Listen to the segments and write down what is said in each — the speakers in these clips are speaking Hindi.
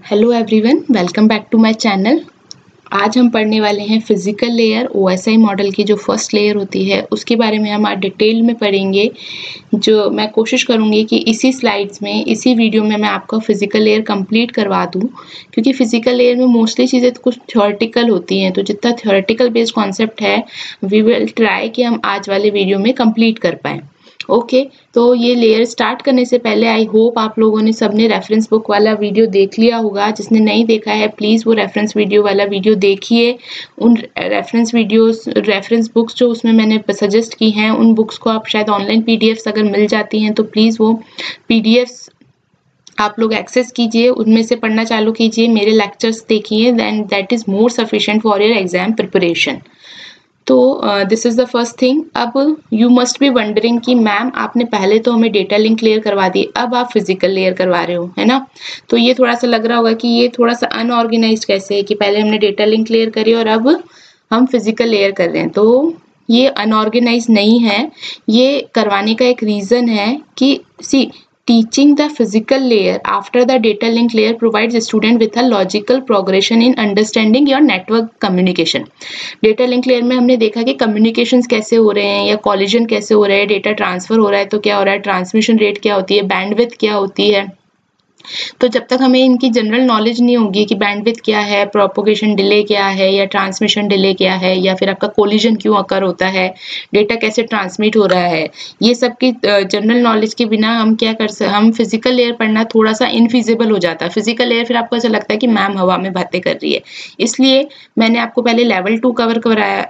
Hello everyone, welcome back to my channel. आज हम पढ़ने वाले हैं फिजिकल लेयर ओएसआई मॉडल की जो फर्स्ट लेयर होती है उसके बारे में हम आज डिटेल में पढ़ेंगे। जो मैं कोशिश करूंगी कि इसी स्लाइड्स में, इसी वीडियो में मैं आपका फिजिकल लेयर कंप्लीट करवा दूं, क्योंकि फिजिकल लेयर में मोस्टली चीज़ें कुछ थ्योरेटिकल होती हैं। तो जितना थ्योरेटिकल बेस्ड कॉन्सेप्ट है वी विल ट्राई कि हम आज वाले वीडियो में कंप्लीट कर पाएँ। ओके तो ये लेयर स्टार्ट करने से पहले आई होप आप लोगों ने सबने रेफरेंस बुक वाला वीडियो देख लिया होगा। जिसने नहीं देखा है प्लीज़ वो रेफरेंस वीडियो वाला वीडियो देखिए। उन रेफरेंस बुक्स जो उसमें मैंने सजेस्ट की हैं उन बुक्स को आप शायद ऑनलाइन पीडीएफ्स अगर मिल जाती हैं तो प्लीज़ वो पीडीएफ्स आप लोग एक्सेस कीजिए, उनमें से पढ़ना चालू कीजिए, मेरे लेक्चर्स देखिए, then that is more sufficient for your exam preparation. तो this is the first thing. अब यू मस्ट बी वंडरिंग कि मैम आपने पहले तो हमें डेटा लिंक क्लियर करवा दी, अब आप फिजिकल लेयर करवा रहे हो, है ना। तो ये थोड़ा सा लग रहा होगा कि ये थोड़ा सा अनऑर्गेनाइज्ड कैसे है कि पहले हमने डेटा लिंक क्लियर करी और अब हम फिजिकल लेयर कर रहे हैं। तो ये अनऑर्गेनाइज नहीं है। ये करवाने का एक रीज़न है कि सी teaching the physical layer after the data link layer provides a student with a logical progression in understanding your network communication. Data link layer में हमने देखा कि कम्युनिकेशंस कैसे हो रहे हैं या कॉलिजन कैसे हो रहा है, डेटा ट्रांसफर हो रहा है तो क्या हो रहा है, ट्रांसमिशन रेट क्या होती है, बैंडविड्थ क्या होती है। तो जब तक हमें इनकी जनरल नॉलेज नहीं होगी कि बैंडविड्थ क्या है, प्रोपोगेशन डिले क्या है या ट्रांसमिशन डिले क्या है या फिर आपका कोलिजन क्यों अकर होता है, डेटा कैसे ट्रांसमिट हो रहा है, ये सब की जनरल नॉलेज के बिना हम क्या हम फिजिकल लेयर पढ़ना थोड़ा सा इनफिजिबल हो जाता है। फिजिकल लेयर फिर आपको ऐसा लगता है कि मैम हवा में बातें कर रही है। इसलिए मैंने आपको पहले लेवल 2 कवर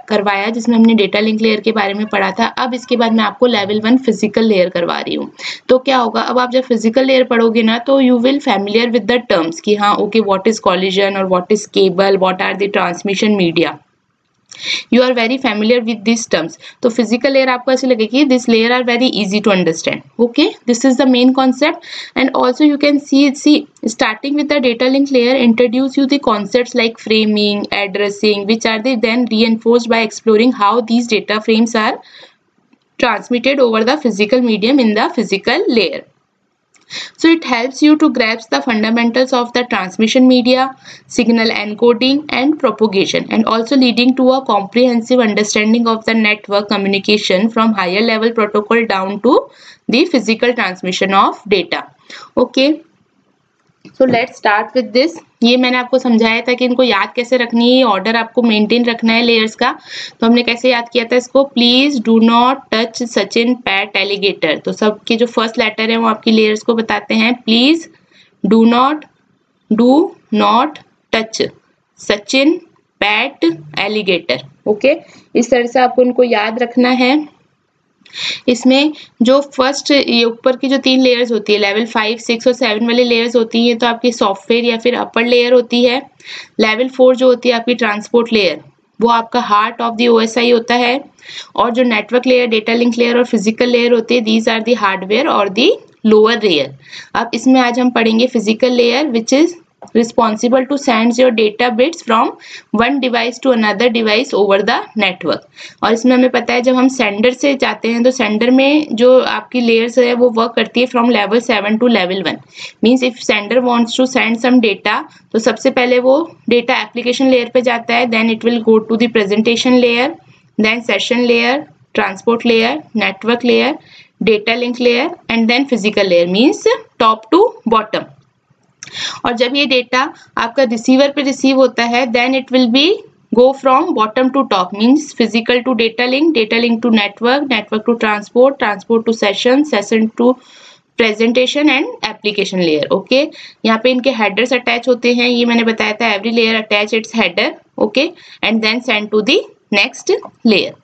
करवाया जिसमें हमने डेटा लिंक लेयर के बारे में पढ़ा था। अब इसके बाद मैं आपको लेवल 1 फिजिकल लेयर करवा रही हूँ। तो क्या होगा, अब आप जब फिजिकल लेयर पढ़ोगे ना तो you will familiar with the terms कि हाँ okay what is collision or what is cable, what are the transmission media. You are very familiar with these terms. तो physical layer आपको ऐसे लगेगी this layer are very easy to understand. Okay, this is the main concept and also you can see starting with the data link layer introduce you the concepts like framing, addressing, which are they then reinforced by exploring how these data frames are transmitted over the physical medium in the physical layer. So it helps you to grasp the fundamentals of the transmission media, signal encoding and propagation, and also leading to a comprehensive understanding of the network communication from higher level protocol down to the physical transmission of data. Okay. So let's start with this. ये मैंने आपको समझाया था कि इनको याद कैसे रखनी है, ऑर्डर आपको मेंटेन रखना है लेयर्स का। तो हमने कैसे याद किया था इसको, please do not touch Sachin PAT alligator. तो सबके जो फर्स्ट लेटर है वो आपकी लेयर्स को बताते हैं। Please do not touch Sachin PAT alligator. Okay, इस तरह से आपको इनको याद रखना है। इसमें जो फर्स्ट ये ऊपर की जो 3 लेयर्स होती है, लेवल 5, 6 और 7 वाली लेयर्स होती है तो आपकी सॉफ्टवेयर या फिर अपर लेयर होती है। लेवल 4 जो होती है आपकी ट्रांसपोर्ट लेयर, वो आपका हार्ट ऑफ द ओएसआई होता है। और जो network layer, data link layer और फिजिकल लेयर होती है, दीज आर द हार्डवेयर और द लोअर लेयर। अब इसमें आज हम पढ़ेंगे physical layer which is responsible to send your data bits from one device to another device over the network. और इसमें हमें पता है जब हम सेंडर से जाते हैं तो सेंडर में जो आपकी लेयर्स है वो वर्क करती है from level 7 to level 1। Means if sender wants to send some data तो सबसे पहले वो डेटा एप्लीकेशन लेयर पे जाता है, then it will go to the presentation layer, then session layer, transport layer, network layer, data link layer and then physical layer, means top to bottom. और जब ये डेटा आपका रिसीवर पे रिसीव होता है then it will be go from bottom to top, means physical to data link to network to transport to session to presentation and application layer. Okay, यहाँ पे इनके हेडर्स अटैच होते हैं, ये मैंने बताया था, every layer attach its header. Okay, and then send to the next layer.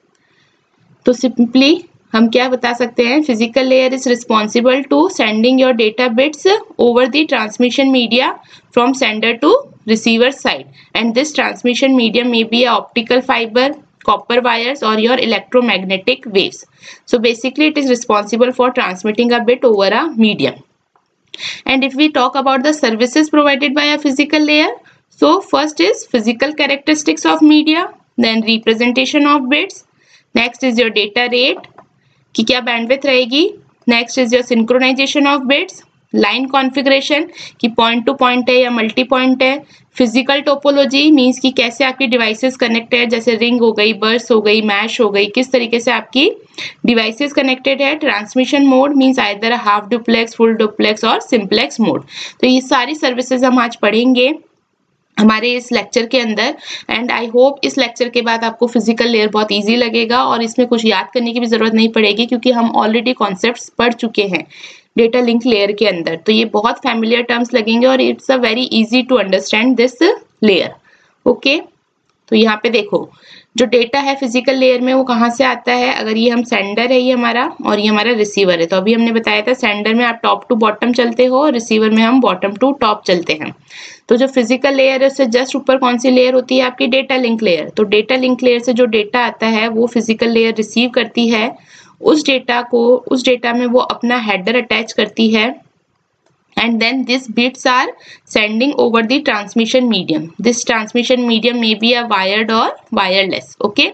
तो सिंपली हम क्या बता सकते हैं, physical layer is responsible to sending your data bits over the transmission media from sender to receiver side and this transmission medium may be optical fibre, copper wires or your electromagnetic waves. So basically it is responsible for transmitting a bit over a medium. And if we talk about the services provided by a physical layer, so first is physical characteristics of media, then representation of bits, next is your data rate कि क्या बैंडविड्थ रहेगी, next is your synchronisation of bits, line configuration कि पॉइंट टू पॉइंट है या मल्टी पॉइंट है। फिजिकल टोपोलॉजी मींस कि कैसे आपकी डिवाइसेस कनेक्टेड, जैसे रिंग हो गई, बर्स हो गई, मैश हो गई, किस तरीके से आपकी डिवाइसेस कनेक्टेड है। Transmission mode means either half duplex, full duplex और सिंपलेक्स मोड। तो ये सारी सर्विसेज हम आज पढ़ेंगे हमारे इस लेक्चर के अंदर। एंड आई होप इस लेक्चर के बाद आपको फिजिकल लेयर बहुत इजी लगेगा और इसमें कुछ याद करने की भी जरूरत नहीं पड़ेगी, क्योंकि हम ऑलरेडी कॉन्सेप्ट्स पढ़ चुके हैं डेटा लिंक लेयर के अंदर। तो ये बहुत फैमिलियर टर्म्स लगेंगे और it's a very easy to understand this layer. Okay, तो यहाँ पे देखो जो डेटा है फिजिकल लेयर में वो कहाँ से आता है। अगर ये हम सेंडर है ये हमारा, और ये हमारा रिसीवर है, तो अभी हमने बताया था सेंडर में आप टॉप टू बॉटम चलते हो और रिसीवर में हम बॉटम टू टॉप चलते हैं। तो जो फिजिकल लेयर है उससे जस्ट ऊपर कौन सी लेयर होती है आपकी, डेटा लिंक लेयर। तो डेटा लिंक लेयर से जो डेटा आता है वो फिजिकल लेयर रिसीव करती है। उस डेटा में वो अपना हेडर अटैच करती है, and then these bits are sending over the transmission medium. This transmission medium may be a wired or wireless. Okay,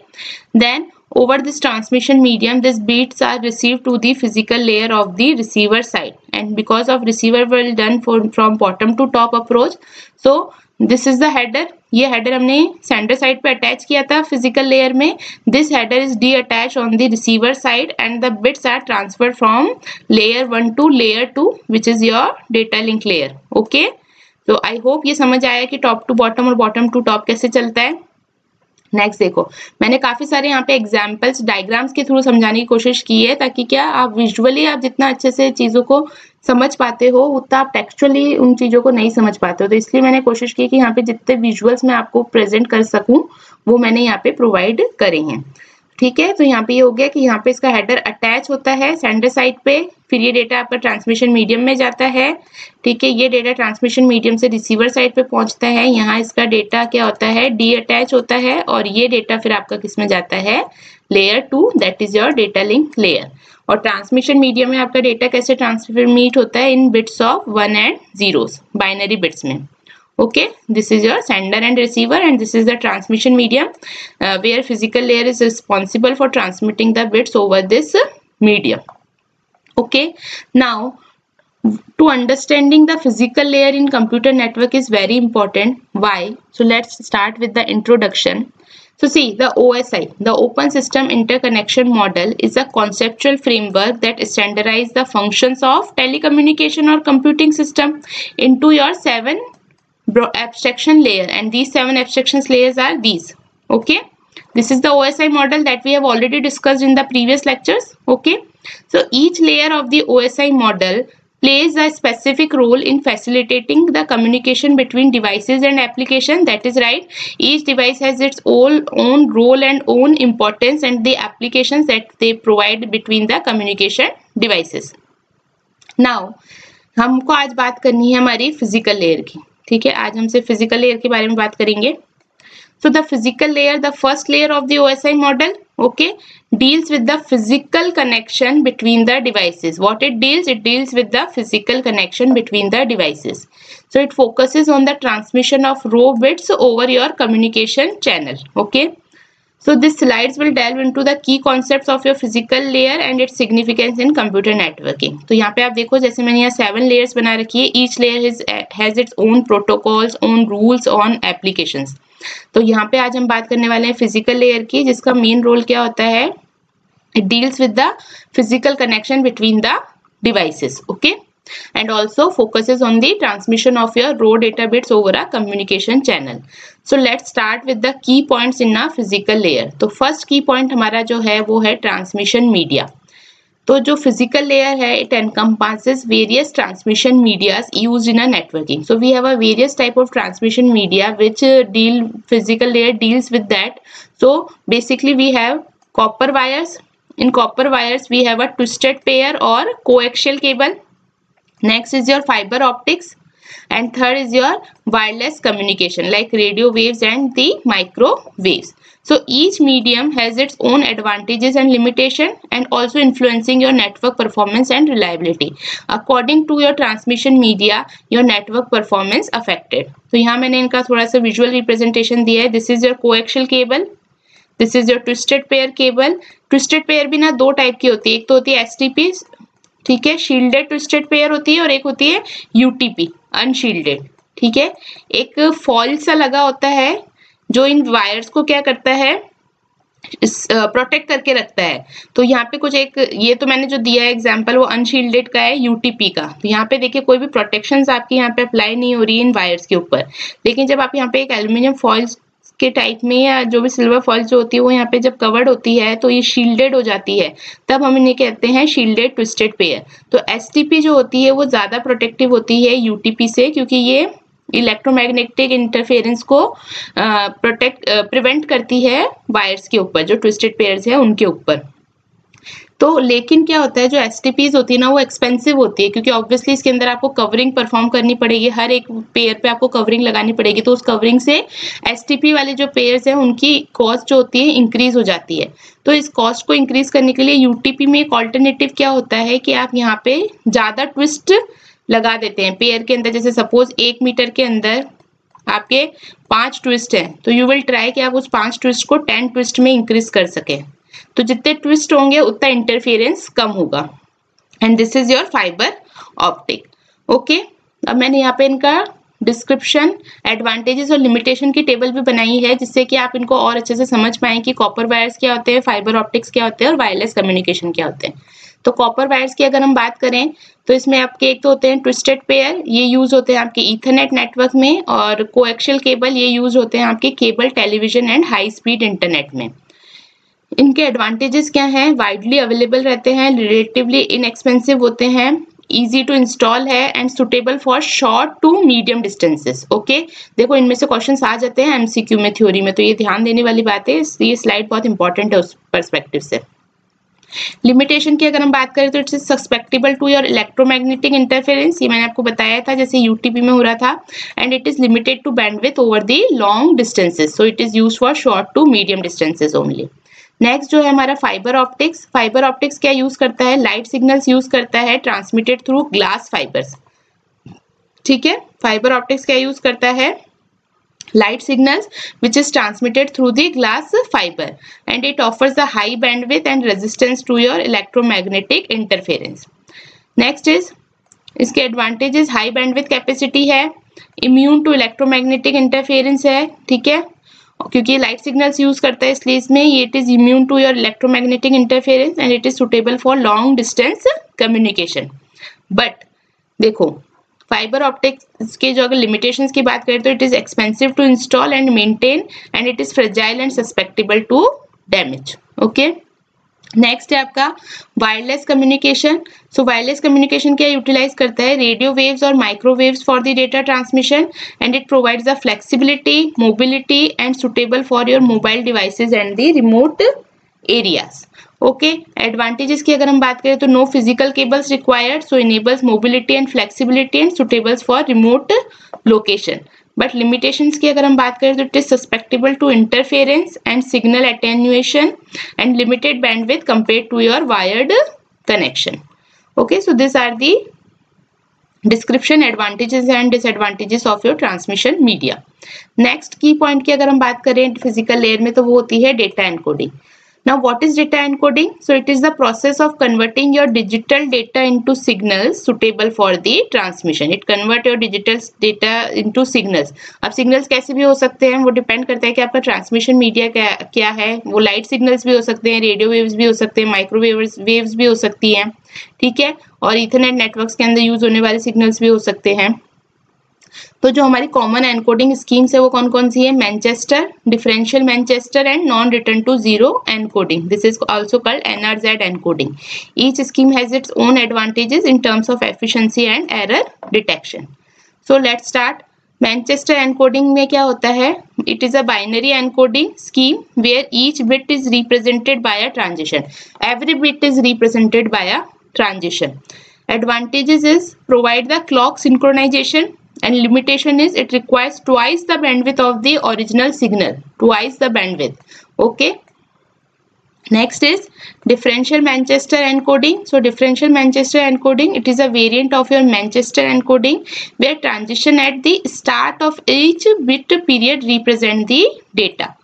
then over this transmission medium these bits are received to the physical layer of the receiver side, and because of receiver will done from bottom to top approach, so this is the header. ये हेडर हमने सेंडर साइड पे अटैच किया था फिजिकल लेयर में। This header is detach on the receiver side and the bits are transferred from layer 1 to layer 2 which is your data link layer. Okay, तो आई होप ये समझ आया कि टॉप टू बॉटम और बॉटम टू टॉप कैसे चलता है। नेक्स्ट देखो, मैंने काफी सारे यहाँ पे एग्जाम्पल्स डायग्राम्स के थ्रू समझाने की कोशिश की है, ताकि क्या आप विजुअली आप जितना अच्छे से चीजों को समझ पाते हो उतना आप टेक्सचुअली उन चीजों को नहीं समझ पाते हो। तो इसलिए मैंने कोशिश की कि यहाँ पे जितने विजुअल्स मैं आपको प्रेजेंट कर सकूं वो मैंने यहाँ पे प्रोवाइड करे हैं। ठीक है, तो यहाँ पे ये हो गया कि यहाँ पे इसका हेडर अटैच होता है सेंडर साइड पे, फिर ये डेटा आपका ट्रांसमिशन मीडियम में जाता है। ठीक है, ये डेटा ट्रांसमिशन मीडियम से रिसीवर साइड पे पहुंचता है। यहाँ इसका डेटा क्या होता है, डी अटैच होता है, और ये डेटा फिर आपका किस में जाता है, layer 2, that is your data link layer. और ट्रांसमिशन मीडियम में आपका डेटा कैसे ट्रांसमिट होता है, in bits of 1 and 0s, binary bits में। Okay, this is your sender and receiver, and this is the transmission medium where physical layer is responsible for transmitting the bits over this medium. Okay, now to understanding the physical layer in computer network is very important. Why? So let's start with the introduction. So see, the OSI, the Open System Interconnection Model, is a conceptual framework that standardizes the functions of telecommunication or computing system into your 7 abstraction layer, and these 7 abstraction layers are these. Okay, this is the OSI model that we have already discussed in the previous lectures. Okay, so each layer of the OSI model plays a specific role in facilitating the communication between devices and application. That is right, each device has its own role and own importance and the applications that they provide between the communication devices. Now हमको आज बात करनी है हमारी फिजिकल लेयर की। ठीक है, आज हमसे फिजिकल लेयर के बारे में बात करेंगे। So the physical layer, the first layer of the OSI model, okay, deals with the physical connection between the devices. What it deals with the physical connection between the devices. So it focuses on the transmission of raw bits over your communication channel. Okay, so these slides will delve into the key concepts of your physical layer and its significance in computer networking. तो यहाँ पे आप देखो, जैसे मैंने यहाँ 7 layers बना रखी है, each layer has its own protocols, own rules, on applications. तो यहाँ पे आज हम बात करने वाले हैं फिजिकल लेयर की, जिसका मेन रोल क्या होता है, it deals with the physical connection between the devices. Okay, and also focuses on the transmission of your raw data bits over a communication channel. So let's start with the key points in a physical layer. तो first key point हमारा जो है वो है transmission media. तो जो physical layer है, it encompasses various transmission medias used in a networking. So we have a various type of transmission media which physical layer deals with that. So basically we have copper wires. In copper wires we have a twisted pair or coaxial cable. Next is your fiber optics, and third is your wireless communication like radio waves and the microwaves. So each medium has its own advantages and limitation, and also influencing your network performance and reliability. According to your transmission media, your network performance affected. तो यहाँ मैंने इनका थोड़ा सा visual representation दिया है. This is your coaxial cable. This is your twisted pair cable. Twisted pair भी ना दो टाइप की होती है, एक तो होती है STP, ठीक है। शील्डेड ट्विस्टेड पेयर होती है और एक होती है यूटीपी अनशील्डेड, ठीक है। एक फॉल सा लगा होता है जो इन वायर्स को क्या करता है, प्रोटेक्ट करके रखता है। तो यहाँ पे कुछ एक, ये तो मैंने जो दिया है एग्जांपल वो अनशील्डेड का है, यूटीपी का। तो यहाँ पे देखिए कोई भी प्रोटेक्शंस आपकी यहाँ पे अप्लाई नहीं हो रही है इन वायर्स के ऊपर। लेकिन जब आप यहाँ पे एक एल्यूमिनियम फॉइल के टाइप में या जो भी सिल्वर फॉइल जो होती है वो यहाँ पे जब कवर्ड होती है तो ये शील्डेड हो जाती है, तब हम इन्हें कहते हैं शील्डेड ट्विस्टेड पेयर। तो एसटीपी जो होती है वो ज्यादा प्रोटेक्टिव होती है यूटीपी से, क्योंकि ये इलेक्ट्रोमैग्नेटिक इंटरफेरेंस को प्रिवेंट करती है वायर्स के ऊपर, जो ट्विस्टेड पेयर्स है उनके ऊपर। तो लेकिन क्या होता है, जो एसटीपीज होती है ना वो एक्सपेंसिव होती है, क्योंकि ऑब्वियसली इसके अंदर आपको कवरिंग परफॉर्म करनी पड़ेगी, हर एक पेयर पे आपको कवरिंग लगानी पड़ेगी। तो उस कवरिंग से एसटीपी वाले जो पेयर्स हैं उनकी कॉस्ट जो होती है इंक्रीज हो जाती है। तो इस कॉस्ट को इंक्रीज करने के लिए यूटीपी में एक ऑल्टरनेटिव क्या होता है कि आप यहाँ पे ज्यादा ट्विस्ट लगा देते हैं पेयर के अंदर। जैसे सपोज 1 मीटर के अंदर आपके 5 ट्विस्ट हैं, तो यू विल ट्राई कि आप उस 5 ट्विस्ट को 10 ट्विस्ट में इंक्रीज कर सके। तो जितने ट्विस्ट होंगे उतना इंटरफेरेंस कम होगा। And this is your fibre optic. Okay, अब मैंने यहाँ पे इनका डिस्क्रिप्शन, एडवांटेजेस और लिमिटेशन की टेबल भी बनाई है, जिससे कि आप इनको और अच्छे से समझ पाएं कि कॉपर वायर्स क्या होते हैं, फाइबर ऑप्टिक्स क्या होते हैं और वायरलेस कम्युनिकेशन क्या होते हैं। तो कॉपर वायर्स की अगर हम बात करें तो इसमें आपके एक तो होते हैं ट्विस्टेड पेयर, ये यूज होते हैं आपके ईथरनेट नेटवर्क में, और कोएक्सियल केबल ये यूज होते हैं आपके cable television and high speed internet में। इनके एडवांटेजेस क्या हैं, वाइडली अवेलेबल रहते हैं, रिलेटिवली इनएक्सपेंसिव होते हैं, इजी टू इंस्टॉल है and suitable for short to medium distances. Okay, देखो इनमें से क्वेश्चंस आ जाते हैं एमसीक्यू में, थ्योरी में, तो ये ध्यान देने वाली बात है। ये स्लाइड बहुत इंपॉर्टेंट है उस पर्सपेक्टिव से। लिमिटेशन की अगर हम बात करें तो it's suspectable to your electromagnetic interference, ये मैंने आपको बताया था जैसे यूटीपी में हो रहा था। And it is limited to bandwidth over the long distances, so it is used for short to medium distances only. Next जो है हमारा फाइबर ऑप्टिक्स। फाइबर ऑप्टिक्स क्या यूज करता है, लाइट सिग्नल्स यूज करता है ट्रांसमिटेड थ्रू ग्लास फाइबर्स। ठीक है, फाइबर ऑप्टिक्स क्या यूज करता है, light signals which is transmitted through the glass fiber, and it offers a high bandwidth and resistance to your electromagnetic interference. Next is इसके advantages, high bandwidth capacity है, immune to electromagnetic interference है, ठीक है, क्योंकि लाइट सिग्नल्स यूज करता है इसलिए इसमें ये it is immune to your electromagnetic interference and it is suitable for long distance communication. But देखो फाइबर ऑप्टिक्स के जो अगर लिमिटेशंस की बात करें तो it is expensive to install and maintain and it is fragile and suspectable to damage. Okay, next है आपका wireless communication. So wireless communication क्या यूटिलाइज करता है, रेडियो वेव्स और microwaves for the data transmission and it provides the flexibility, mobility and suitable for your mobile devices and the remote areas. Okay, advantages की अगर हम बात करें तो no physical cables required, so enables mobility and flexibility and suitables for remote location. But limitations की अगर हम बात करें तो it is suspectable to interference and signal attenuation and limited bandwidth compared to your wired connection. Okay, so this are the description, advantages and disadvantages of your transmission media. Next की पॉइंट की अगर हम बात करें फिजिकल लेयर में तो वो होती है data encoding. Now what is data encoding? So it is the process of converting your digital data into signals suitable for the transmission. It convert your digital data into signals. अब signals कैसे भी हो सकते हैं, वो डिपेंड करता है कि आपका ट्रांसमिशन मीडिया क्या है। वो लाइट सिग्नल्स भी हो सकते हैं, रेडियो वेव्स भी हो सकते हैं, माइक्रोवेव वेव्स भी हो सकती हैं, ठीक है, और इथरनेट नेटवर्क्स के अंदर यूज होने वाले सिग्नल्स भी हो सकते हैं। तो जो हमारी कॉमन एनकोडिंग स्कीम्स है वो कौन कौन सी है, Manchester, differential Manchester and non return to zero encoding. This is also called NRZ encoding. Each scheme has its own advantages in terms of efficiency and error detection. So let's start. Manchester encoding में क्या होता है, it is a binary encoding scheme where each bit is represented by a transition. Every bit is represented by a transition. Advantages is provide the clock synchronization and limitation is it requires twice the bandwidth of the original signal, twice the bandwidth. Okay, next is differential Manchester encoding. So differential Manchester encoding, it is a variant of your Manchester encoding where transition at the start of each bit period represent the data.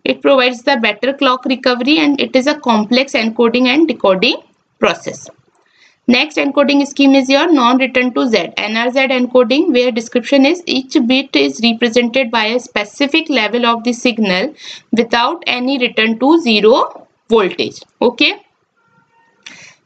It provides the better clock recovery and it is a complex encoding and decoding process. Next encoding scheme is your non-return to Z, NRZ encoding, where description is each bit is represented by a specific level of the signal without any return to zero voltage. Okay,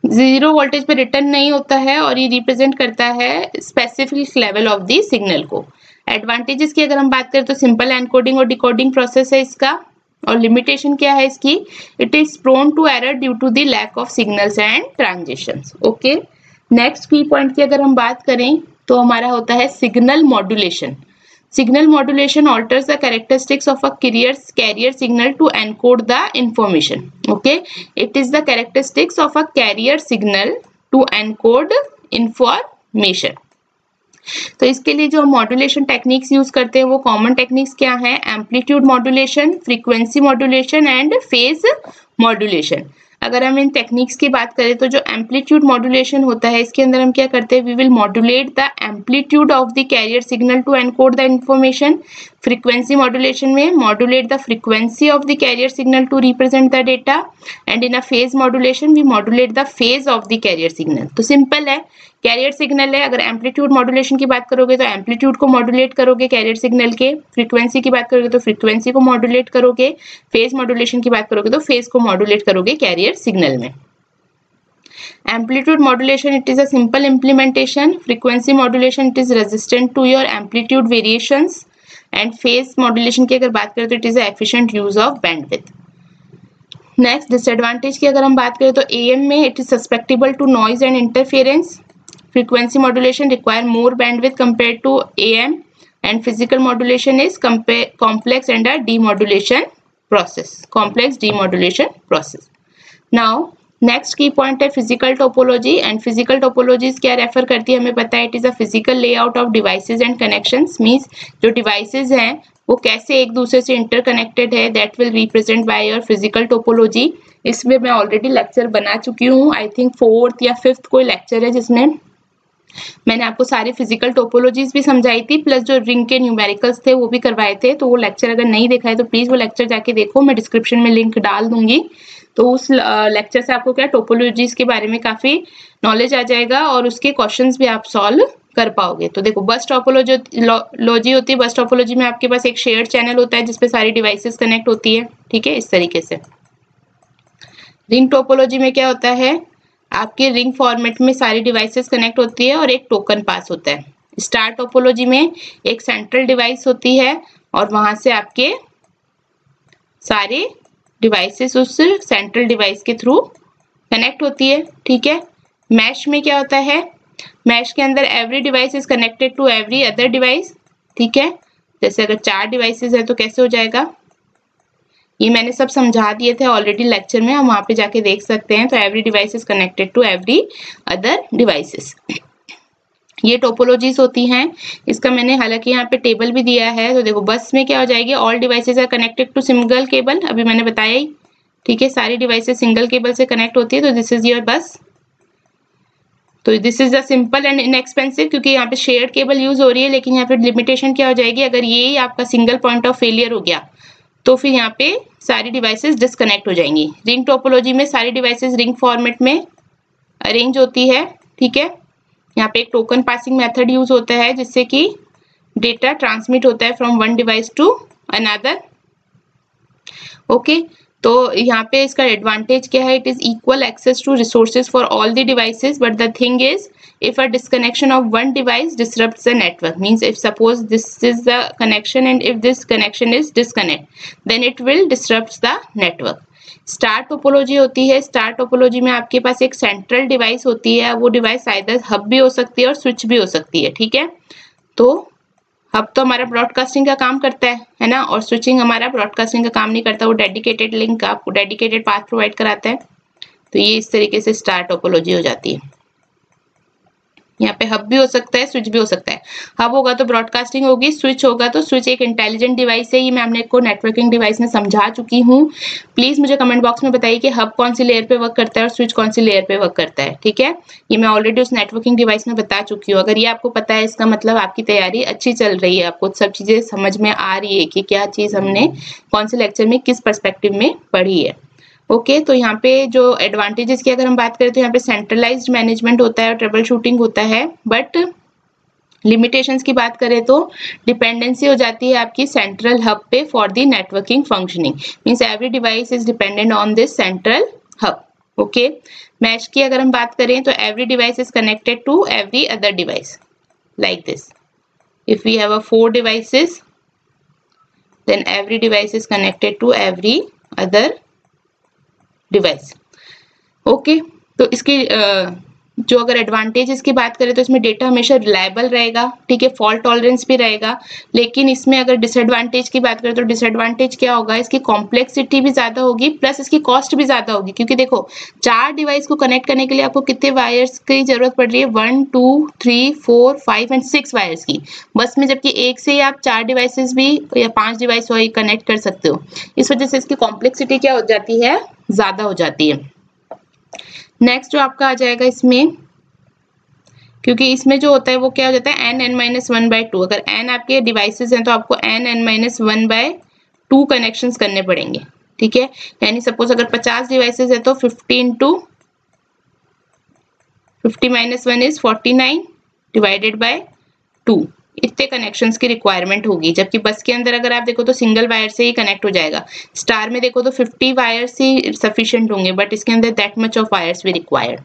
zero voltage पे रिटर्न नहीं होता है और ये रिप्रेजेंट करता है specific level of the signal को। एडवांटेजेस की अगर हम बात करें तो सिंपल एनकोडिंग और डिकोडिंग प्रोसेस है इसका, और लिमिटेशन क्या है इसकी, it is prone to error due to the lack of signals and transitions. Okay, next की पॉइंट की अगर हम बात करें तो हमारा होता है signal modulation. Signal modulation alters the characteristics of a carrier signal to encode the information. Okay, it is the characteristics of a carrier signal to encode information. तो इसके लिए जो मॉड्यूलेशन टेक्निक्स यूज करते हैं वो कॉमन टेक्निक्स क्या है, amplitude modulation, frequency modulation and phase modulation. अगर हम इन टेक्निक्स की बात करें तो जो एम्पलीट्यूड मॉड्यूलेशन होता है इसके अंदर हम क्या करते हैं, we will modulate the amplitude of the carrier signal to encode the information. Frequency modulation में modulate the frequency of the carrier signal to represent the data, and in a phase modulation we modulate the phase of the carrier signal. तो सिंपल है, कैरियर सिग्नल है, अगर एम्पलीट्यूड मॉड्यूलेशन की बात करोगे तो एम्पलीट्यूड को मॉड्यूलेट करोगे कैरियर सिग्नल के, फ्रीक्वेंसी की बात करोगे तो फ्रीक्वेंसी को मॉड्यूलेट करोगे, फेज मॉड्यूलेशन की बात करोगे तो फेज को मॉड्यूलेट करोगे कैरियर सिग्नल में। Amplitude modulation it is a simple implementation, frequency modulation it is resistant to your amplitude variations, and phase modulation की अगर बात करें तो it is efficient use of bandwidth. Next disadvantage की अगर हम बात करें तो एएम में it is suspectable to noise and interference, frequency modulation require more bandwidth compared to AM, and physical modulation is complex and a demodulation process. Now next key point है physical topology, and physical topologies क्या रेफर करती है हमें पता है, it is a physical layout of devices and connections, means जो devices हैं वो कैसे एक दूसरे से इंटरकनेक्टेड है, that will represent by your physical topology। इसमें मैं ऑलरेडी लेक्चर बना चुकी हूँ, आई थिंक 4th या 5th कोई लेक्चर है जिसमें मैंने आपको सारे फिजिकल टोपोलॉजीज भी समझाई थी, प्लस जो रिंग के न्यूमेरिकल्स थे वो भी करवाए थे। तो वो लेक्चर अगर नहीं देखा है तो प्लीज वो लेक्चर जाके देखो, मैं डिस्क्रिप्शन में लिंक डाल दूंगी। तो उस लेक्चर से आपको क्या टोपोलॉजीज के बारे में काफी नॉलेज आ जाएगा और उसके क्वेश्चंस भी आप सॉल्व कर पाओगे। तो देखो बस टोपोलॉजी होती है, बस टोपोलॉजी में आपके पास एक शेयर्ड चैनल होता है जिसपे सारी डिवाइसेस कनेक्ट होती है, ठीक है, इस तरीके से। रिंग टोपोलॉजी में क्या होता है, आपके रिंग फॉर्मेट में सारी डिवाइसेस कनेक्ट होती है और एक टोकन पास होता है। स्टार टोपोलॉजी में एक सेंट्रल डिवाइस होती है और वहां से आपके सारे डिवाइसेस उस सेंट्रल डिवाइस के थ्रू कनेक्ट होती है, ठीक है। मैश में क्या होता है, मैश के अंदर every device is connected to every other device, ठीक है। जैसे अगर 4 डिवाइसेस है तो कैसे हो जाएगा, ये मैंने सब समझा दिए थे ऑलरेडी लेक्चर में, हम वहां पे जाके देख सकते हैं। तो every device is connected to every other devices, ये टोपोलॉजीज होती हैं। इसका मैंने हालांकि यहाँ पे टेबल भी दिया है। तो देखो बस में क्या हो जाएगी, all devices are connected to single cable, अभी मैंने बताया ही, ठीक है, सारी डिवाइसेस सिंगल केबल से कनेक्ट होती है। तो दिस इज योर बस। तो this is the simple and inexpensive, क्योंकि यहाँ पे शेयर्ड केबल यूज हो रही है। लेकिन यहाँ पे लिमिटेशन क्या हो जाएगी, अगर ये आपका सिंगल पॉइंट ऑफ फेलियर हो गया तो फिर यहाँ पे सारी डिवाइसेस डिस्कनेक्ट हो जाएंगी। रिंग टोपोलॉजी में सारी डिवाइसेस रिंग फॉर्मेट में अरेंज होती है, ठीक है। यहाँ पे एक टोकन पासिंग मेथड यूज होता है जिससे कि डेटा ट्रांसमिट होता है from one device to another, okay. तो यहाँ पे इसका एडवांटेज क्या है, it is equal access to resources for all the devices, but the thing is if a disconnection of one device disrupts the network, means if suppose this is the connection and if this connection is disconnect then it will disrupt the network। Star topology होती है, स्टार टोपोलॉजी में आपके पास एक सेंट्रल डिवाइस होती है, वो डिवाइस आइदर हब भी हो सकती है और स्विच भी हो सकती है, ठीक है। तो हब तो हमारा ब्रॉडकास्टिंग का काम करता है ना, और स्विचिंग हमारा ब्रॉडकास्टिंग का काम नहीं करता, वो डेडिकेटेड लिंक आपको डेडिकेटेड पाथ प्रोवाइड कराता है। तो ये इस तरीके से स्टार टोपोलॉजी हो जाती है। यहाँ पे हब भी हो सकता है, स्विच भी हो सकता है। हब होगा तो ब्रॉडकास्टिंग होगी, स्विच होगा तो स्विच एक इंटेलिजेंट डिवाइस है। ये मैं आपने को नेटवर्किंग डिवाइस में समझा चुकी हूँ। प्लीज मुझे कमेंट बॉक्स में बताइए कि हब कौन सी लेयर पे वर्क करता है और स्विच कौन सी लेयर पे वर्क करता है, ठीक है। ये मैं ऑलरेडी उस नेटवर्किंग डिवाइस में बता चुकी हूँ। अगर ये आपको पता है इसका मतलब आपकी तैयारी अच्छी चल रही है, आपको सब चीजें समझ में आ रही है कि क्या चीज हमने कौन से लेक्चर में किस पर्सपेक्टिव में पढ़ी है। ओके तो यहाँ पे जो एडवांटेजेस की अगर हम बात करें तो यहाँ पे सेंट्रलाइज्ड मैनेजमेंट होता है और ट्रबल शूटिंग होता है, बट लिमिटेशंस की बात करें तो डिपेंडेंसी हो जाती है आपकी सेंट्रल हब पे for the networking functioning, means every device is dependent on this central hub. Okay, mesh की अगर हम बात करें तो every device is connected to every other device like this. If we have a 4 devices, then every device is connected to every other device. Okay, तो इसकी जो अगर एडवांटेज इसकी बात करें तो इसमें डेटा हमेशा रिलायबल रहेगा, ठीक है, फॉल्ट टॉलरेंस भी रहेगा। लेकिन इसमें अगर डिसएडवांटेज की बात करें तो डिसएडवांटेज क्या होगा, इसकी कॉम्प्लेक्सिटी भी ज्यादा होगी प्लस इसकी कॉस्ट भी ज्यादा होगी, क्योंकि देखो 4 डिवाइस को कनेक्ट करने के लिए आपको कितने वायर्स की जरूरत पड़ रही है, 1 2 3 4 5 एंड 6 वायर्स की बस में, जबकि एक से ही आप 4 डिवाइसेस भी या 5 डिवाइस कनेक्ट कर सकते हो। इस वजह से इसकी कॉम्प्लेक्सिटी क्या हो जाती है, ज्यादा हो जाती है। नेक्स्ट जो आपका आ जाएगा इसमें, क्योंकि इसमें जो होता है वो क्या हो जाता है n(n-1/2), अगर n आपके डिवाइसेस हैं तो आपको n(n-1/2) कनेक्शंस करने पड़ेंगे, ठीक है। यानी सपोज अगर 50 डिवाइसेस है तो 50 × 50 - 1 इज 49 डिवाइडेड बाय 2, इतने कनेक्शंस की रिक्वायरमेंट होगी। जबकि बस के अंदर अगर आप देखो तो सिंगल वायर से ही कनेक्ट हो जाएगा। स्टार में देखो तो 50 वायर्स ही सफिशिएंट होंगे, बट इसके अंदर दैट मच ऑफ वायर्स भी रिक्वायर्ड।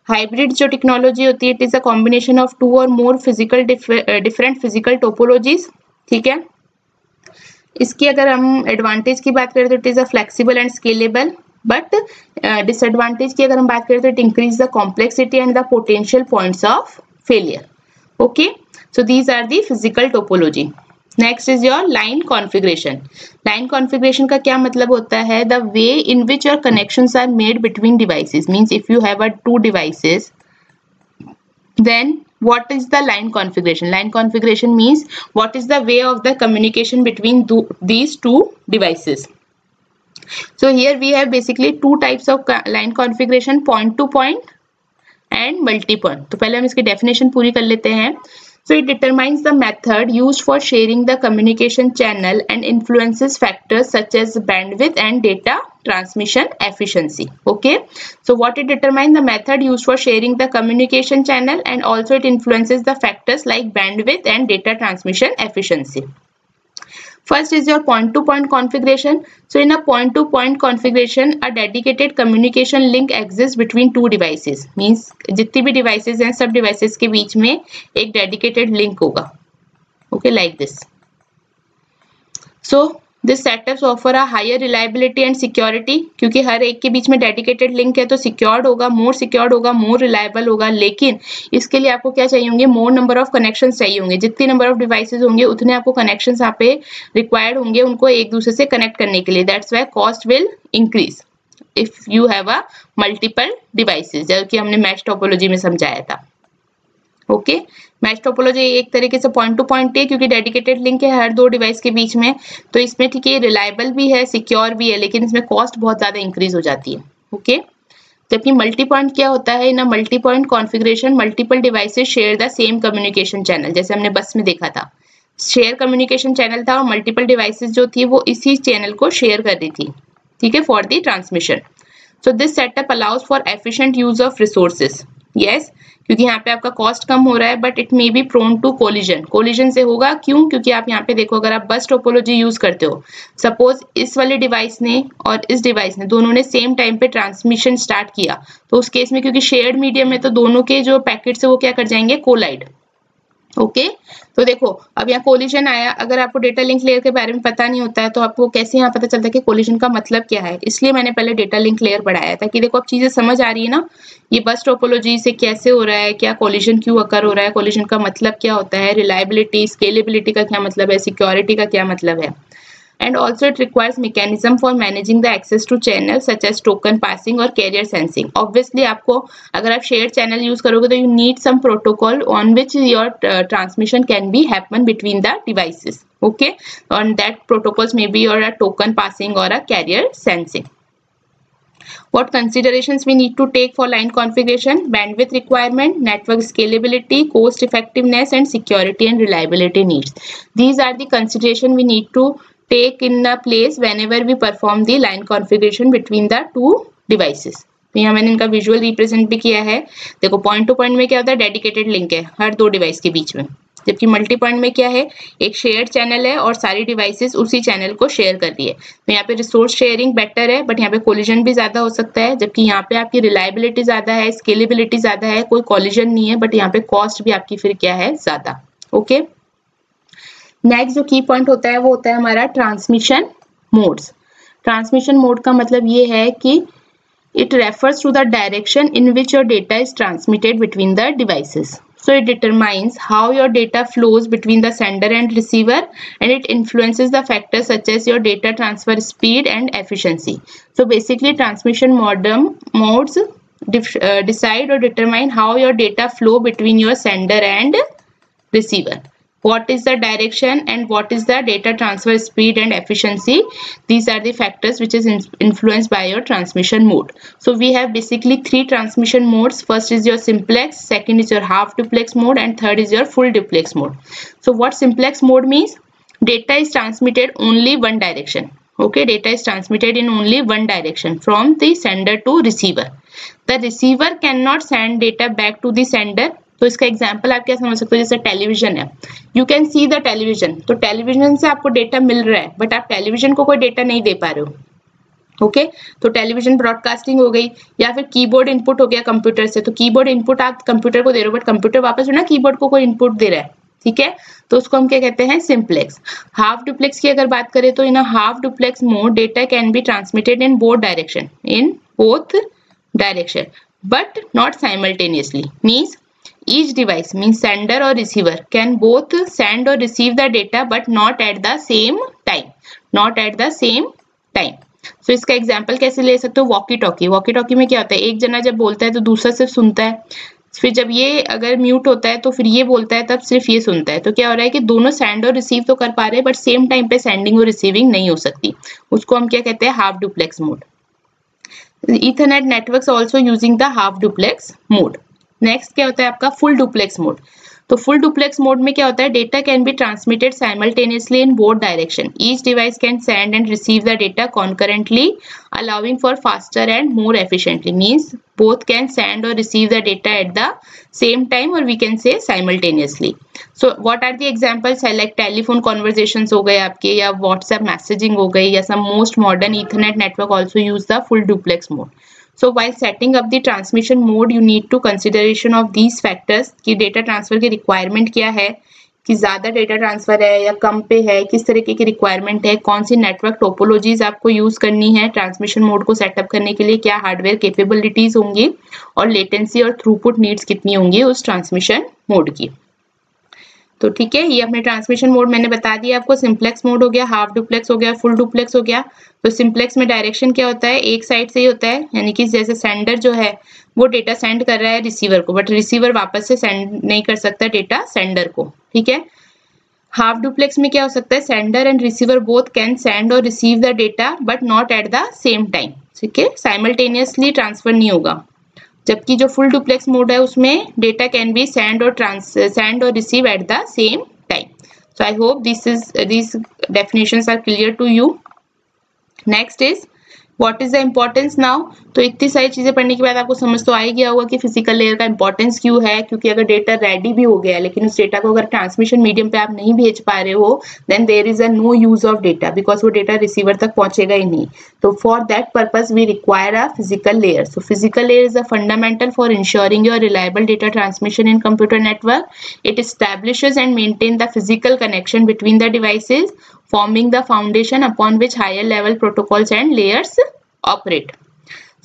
हाइब्रिड जो टेक्नोलॉजी होती है, it is a combination of 2 और मोर डिफरेंट फिजिकल टोपोलॉजीज, ठीक है। इसकी अगर हम एडवांटेज की बात करें तो it is a flexible and scalable, but disadvantage की अगर हम बात करें तो it increase the complexity and the potential points of failure. Okay, so these are the physical topology. Next is your line configuration. Line configuration का क्या मतलब होता है, the way in which your connections are made between devices, means if you have a 2 devices, then what is the line configuration? Line configuration means what is the way of the communication between these 2 devices. So here we have basically 2 types of line configuration, point to point and multi point. तो पहले हम इसकी definition पूरी कर लेते हैं। So it determines the method used for sharing the communication channel and influences factors such as bandwidth and data transmission efficiency. Okay, so what it determines, the method used for sharing the communication channel, and also it influences the factors like bandwidth and data transmission efficiency. First is your point-to-point configuration. So in a point-to-point configuration, a dedicated communication link exists between 2 devices. Means जितनी भी devices हैं सब devices के बीच में एक dedicated link होगा. Okay, like this. So this setups offer a higher reliability and security, क्योंकि हर एक के बीच में dedicated link है तो secured होगा, more reliable होगा। लेकिन इसके लिए आपको क्या चाहिए होंगे, more number of connections चाहिए होंगे। जितनी number of devices होंगे उतने आपको connections यहाँ पे required होंगे उनको एक दूसरे से connect करने के लिए। That's why cost will increase if you have a multiple devices, जैसे कि हमने mesh topology में समझाया था। ओके, मैच टोपोलॉजी एक तरीके से पॉइंट टू पॉइंट है क्योंकि डेडिकेटेड लिंक है हर 2 डिवाइस के बीच में, तो इसमें ठीक है रिलायबल भी है, सिक्योर भी है, लेकिन इसमें कॉस्ट बहुत ज्यादा इंक्रीज हो जाती है। ओके, जबकि मल्टी पॉइंट क्या होता है, in a multi point configuration multiple devices share the same communication channel, जैसे हमने बस में देखा था शेयर कम्युनिकेशन चैनल था और मल्टीपल डिवाइसेस जो थी वो इसी चैनल को शेयर कर रही थी, ठीक है, for the transmission. So this setup allows for efficient use of resources. Yes, क्योंकि यहाँ पे आपका कॉस्ट कम हो रहा है, but it may be prone to collision से होगा। क्यों? क्योंकि आप यहाँ पे देखो अगर आप बस टोपोलॉजी यूज करते हो, सपोज इस वाले डिवाइस ने और इस डिवाइस ने दोनों ने सेम टाइम पे ट्रांसमिशन स्टार्ट किया, तो उस केस में क्योंकि शेयर्ड मीडियम है तो दोनों के जो पैकेट्स है वो क्या कर जाएंगे, कोलाइड। ओके, तो देखो अब यहाँ कोलिजन आया, अगर आपको डेटा लिंक लेयर के बारे में पता नहीं होता है तो आपको कैसे यहाँ पता चलता है कि कोलिजन का मतलब क्या है। इसलिए मैंने पहले डेटा लिंक लेयर पढ़ाया था कि देखो अब चीजें समझ आ रही है ना, ये बस टोपोलॉजी से कैसे हो रहा है, क्या कोलिजन क्यों अकर हो रहा है, कोलिजन का मतलब क्या होता है, रिलायबिलिटी स्केलेबिलिटी का क्या मतलब है, सिक्योरिटी का क्या मतलब है। And also it requires mechanism for managing the access to channels such as token passing और carrier sensing. Obviously आपको अगर आप shared channel use करोगे तो you need some protocol on which your transmission can be happen between the devices. Okay, and that protocols may be or a token passing or a carrier sensing. What considerations we need to take for line configuration? Bandwidth requirement, network scalability, cost effectiveness, and security and reliability needs. These are the consideration we need to take in a place whenever we perform the line configuration between the two devices. तो यहाँ मैंने इनका विजुअल रिप्रेजेंट भी किया है। देखो पॉइंट टू पॉइंट में क्या होता है, डेडिकेटेड लिंक है हर दो डिवाइस के बीच में, जबकि मल्टी पॉइंट में क्या है, एक शेयर्ड चैनल है और सारी डिवाइसेस उसी चैनल को शेयर कर रही है। तो यहाँ पे रिसोर्स शेयरिंग बेटर है, बट यहाँ पे कोलिजन भी ज्यादा हो सकता है, जबकि यहाँ पे आपकी रिलायबिलिटी ज्यादा है, स्केलेबिलिटी ज्यादा है, कोई कोलिजन नहीं है, बट यहाँ पे कॉस्ट भी आपकी फिर क्या है, ज्यादा। ओके, नेक्स्ट जो की पॉइंट होता है वो होता है हमारा ट्रांसमिशन मोड्स। ट्रांसमिशन मोड का मतलब ये है कि it refers to the direction in which your data is transmitted between the devices. So it determines how your data flows between the sender and receiver, and it influences the factors such as your data transfer speed and efficiency. So basically transmission modes decide or determine how your data flow between your sender and receiver. What is the direction and what is the data transfer speed and efficiency? These are the factors which is influenced by your transmission mode. So we have basically three transmission modes. First is your simplex, second is your half duplex mode, and third is your full duplex mode. So what simplex mode means? Data is transmitted only one direction. Okay, data is transmitted in only one direction from the sender to receiver. The receiver cannot send data back to the sender. तो इसका एग्जाम्पल आप क्या समझ सकते हो, जैसे टेलीविजन है, you can see the television, तो टेलीविजन से आपको डेटा मिल रहा है, बट आप टेलीविजन को कोई डेटा नहीं दे पा रहे हो। ओके, तो टेलीविजन ब्रॉडकास्टिंग हो गई, या फिर कीबोर्ड इनपुट हो गया कंप्यूटर से, तो कीबोर्ड इनपुट आप कंप्यूटर को दे रहे हो, बट कंप्यूटर वापस ना कीबोर्ड को कोई इनपुट दे रहा है, ठीक है, तो उसको हम क्या कहते हैं, सिंप्लेक्स। हाफ डुप्लेक्स की अगर बात करें तो in half duplex mode data can be transmitted in both direction, but not simultaneously. Means each device means sender or receiver can both send or receive the data but not at the same time. So इसका एग्जाम्पल कैसे ले सकते हो, वॉकी टॉकी। वॉकी टॉकी में क्या होता है, एक जना जब बोलता है तो दूसरा सिर्फ सुनता है, फिर जब ये अगर म्यूट होता है तो फिर ये बोलता है तब सिर्फ ये सुनता है। तो क्या हो रहा है कि दोनों सेंड और रिसीव तो कर पा रहे हैं, बट सेम टाइम पे सेंडिंग और रिसीविंग नहीं हो सकती। उसको हम क्या कहते हैं, half duplex mode. Ethernet networks also using the half duplex mode. Next क्या होता है आपका, फुल डुप्लेक्स मोड। तो फुल डुप्लेक्स मोड में क्या होता है, data can be transmitted simultaneously in both direction. Each device can send and receive the data concurrently allowing for faster and more efficiently. Means both can send or receive the data at the same time, or we can say simultaneously. So what are the examples? Like telephone conversations हो गए आपके, या WhatsApp messaging हो गई, या some most modern Ethernet network also use the full duplex mode. So while setting up the transmission mode, you need to consideration of these factors कि data transfer की requirement क्या है, कि ज़्यादा data transfer है या कम पे है, किस तरीके की requirement है, कौन सी network topologies आपको use करनी है transmission mode को setup करने के लिए, क्या hardware capabilities होंगी, और latency और throughput needs कितनी होंगी उस transmission mode की। तो ठीक है, ये अपने ट्रांसमिशन मोड मैंने बता दिया आपको। सिंप्लेक्स मोड हो गया, हाफ डुप्लेक्स हो गया, फुल डुप्लेक्स हो गया। तो सिंप्लेक्स में डायरेक्शन क्या होता है, एक साइड से ही होता है, यानी कि जैसे सेंडर जो है वो डेटा सेंड कर रहा है रिसीवर को, बट रिसीवर वापस से सेंड नहीं कर सकता डेटा सेंडर को, ठीक है। हाफ डुप्लेक्स में क्या हो सकता है, sender and receiver both can send और receive the data but not at the same time, ठीक है, साइमल्टेनियसली ट्रांसफर नहीं होगा। जबकि जो फुल डुप्लेक्स मोड है उसमें डेटा कैन बी सेंड और receive at the same time. So I hope these definitions are clear to you. Next is what is the importance now. तो इतनी सारी चीजें पढ़ने के बाद आपको समझ तो आ ही गया होगा कि फिजिकल लेयर का इंपॉर्टेंस क्यों है, क्योंकि अगर डेटा रेडी भी हो गया है लेकिन उस डेटा को अगर ट्रांसमिशन मीडियम पे आप नहीं भेज पा रहे हो, then there is a no use of data, because वो डेटा रिसीवर तक पहुंचेगा ही नहीं। तो for that purpose we require a physical layer. So physical layer is a fundamental for ensuring your reliable data transmission in computer network. It establishes and maintains the physical connection between the devices, forming the foundation upon which higher level protocols and layers operate.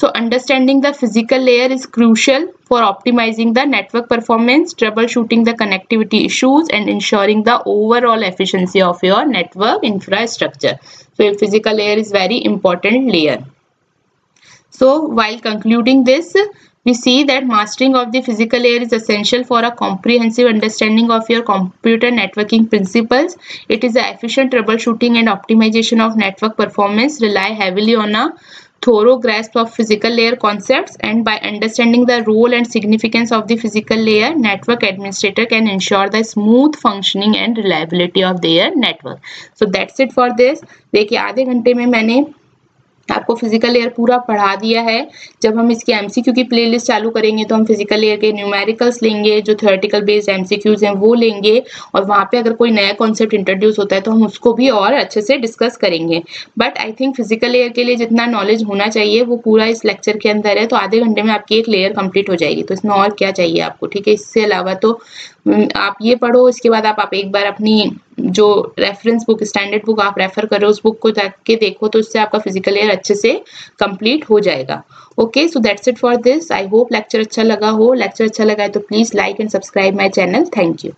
So understanding the physical layer is crucial for optimizing the network performance, troubleshooting the connectivity issues, and ensuring the overall efficiency of your network infrastructure. So a physical layer is very important layer. So while concluding this, we see that mastering of the physical layer is essential for a comprehensive understanding of your computer networking principles. It is the efficient troubleshooting and optimization of network performance rely heavily on a thorough grasp of physical layer concepts, and by understanding the role and significance of the physical layer, network administrator can ensure the smooth functioning and reliability of their network. So that's it for this. देखिए आधे घंटे में मैंने आपको फिजिकल लेयर पूरा पढ़ा दिया है। जब हम इसकी एमसीक्यू की प्लेलिस्ट चालू करेंगे तो हम फिजिकल लेयर के न्यूमेरिकल्स लेंगे, जो थ्योरेटिकल बेस्ड एमसीक्यूज हैं वो लेंगे, और वहाँ पे अगर कोई नया कॉन्सेप्ट इंट्रोड्यूस होता है तो हम उसको भी और अच्छे से डिस्कस करेंगे। But I think physical layer के लिए जितना नॉलेज होना चाहिए वो पूरा इस लेक्चर के अंदर है, तो आधे घंटे में आपकी एक लेयर कंप्लीट हो जाएगी। तो इसमें और क्या चाहिए आपको, ठीक है। इससे अलावा तो आप ये पढ़ो, इसके बाद आप एक बार अपनी जो रेफरेंस बुक, स्टैंडर्ड बुक आप रेफर करो, उस बुक को जाके देखो, तो इससे आपका फिजिकल लेयर अच्छे से कंप्लीट हो जाएगा। Okay, so that's it for this. I hope lecture अच्छा लगा हो। लेक्चर अच्छा लगा है तो please like and subscribe my channel. Thank you.